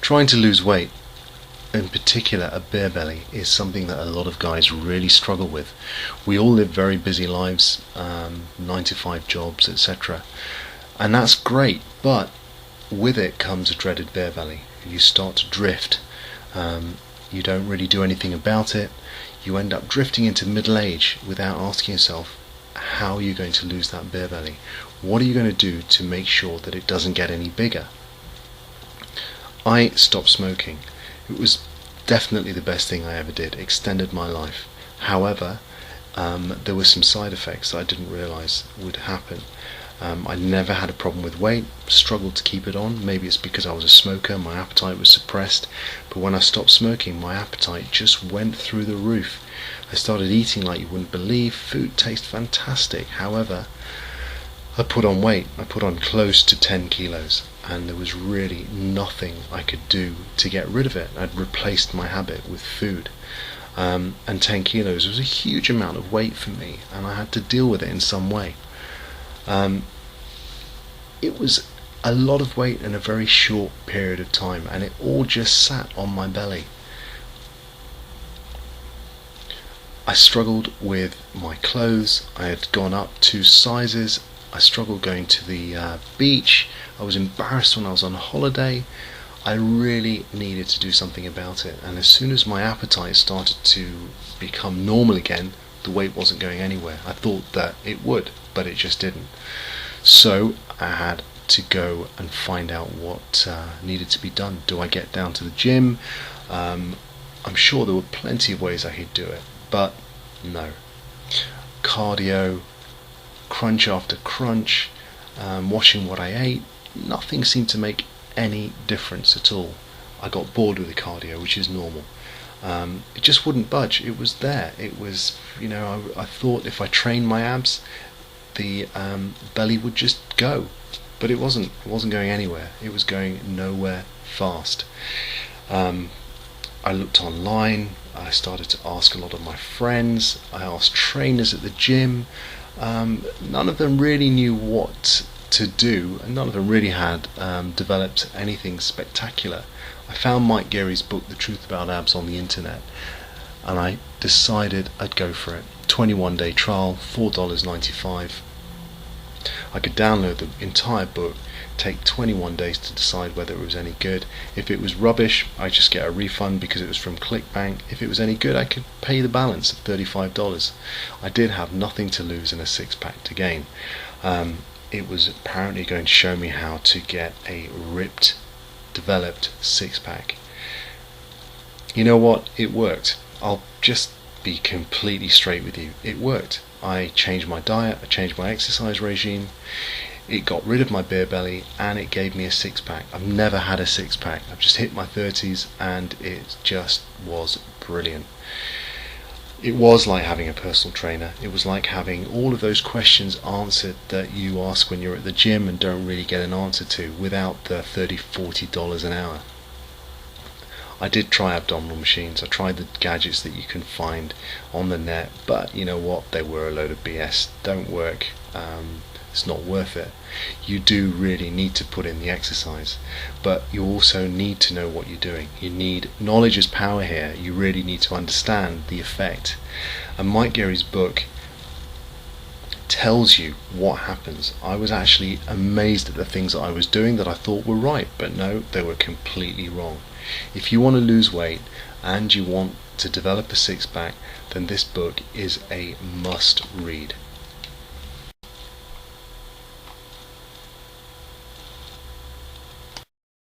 Trying to lose weight, in particular a beer belly, is something that a lot of guys really struggle with. We all live very busy lives, 9 to 5 jobs, etc. And that's great, but with it comes a dreaded beer belly. You start to drift. You don't really do anything about it. You end up drifting into middle age without asking yourself, how are you going to lose that beer belly? What are you going to do to make sure that it doesn't get any bigger? I stopped smoking. It was definitely the best thing I ever did. Extended my life. However, there were some side effects that I didn't realise would happen. I never had a problem with weight, struggled to keep it on. Maybe it's because I was a smoker, my appetite was suppressed. But when I stopped smoking, my appetite just went through the roof. I started eating like you wouldn't believe. Food tasted fantastic. However, I put on weight. I put on close to 10 kilos. And there was really nothing I could do to get rid of it. I'd replaced my habit with food. And 10 kilos was a huge amount of weight for me, and I had to deal with it in some way. It was a lot of weight in a very short period of time, and it all just sat on my belly. I struggled with my clothes. I had gone up 2 sizes. I struggled going to the beach. I was embarrassed when I was on holiday. I really needed to do something about it, and as soon as my appetite started to become normal again, the weight wasn't going anywhere. I thought that it would, but it just didn't. So I had to go and find out what needed to be done. Do I get down to the gym? I'm sure there were plenty of ways I could do it, but no. Cardio, crunch after crunch, watching what I ate, nothing seemed to make any difference at all. I got bored with the cardio, which is normal. It just wouldn't budge. It was there. It was, I thought if I trained my abs, the belly would just go, but it wasn't. It wasn't going anywhere. It was going nowhere fast. I looked online. I started to ask a lot of my friends. I asked trainers at the gym. None of them really knew what to do, and none of them really had developed anything spectacular. I found Mike Geary's book, The Truth About Abs, on the internet, and I decided I'd go for it. 21-day trial, $4.95. I could download the entire book, take 21 days to decide whether it was any good. If it was rubbish, I'd just get a refund because it was from ClickBank. If it was any good, I could pay the balance of $35. I did have nothing to lose and a six-pack to gain. It was apparently going to show me how to get a ripped, developed six-pack. You know what? It worked. I'll just be completely straight with you. It worked. I changed my diet, I changed my exercise regime. It got rid of my beer belly and it gave me a six-pack. I've never had a six-pack. I've just hit my 30s and it just was brilliant. It was like having a personal trainer. It was like having all of those questions answered that you ask when you're at the gym and don't really get an answer to without the $30, $40 an hour. I did try abdominal machines. I tried the gadgets that you can find on the net, but you know what? They were a load of BS. Don't work. It's not worth it. You do really need to put in the exercise, but you also need to know what you're doing. You need knowledge is power here. You really need to understand the effect. And Mike Geary's book tells you what happens. I was actually amazed at the things that I was doing that I thought were right, but no, they were completely wrong. If you want to lose weight and you want to develop a six-pack, then this book is a must read.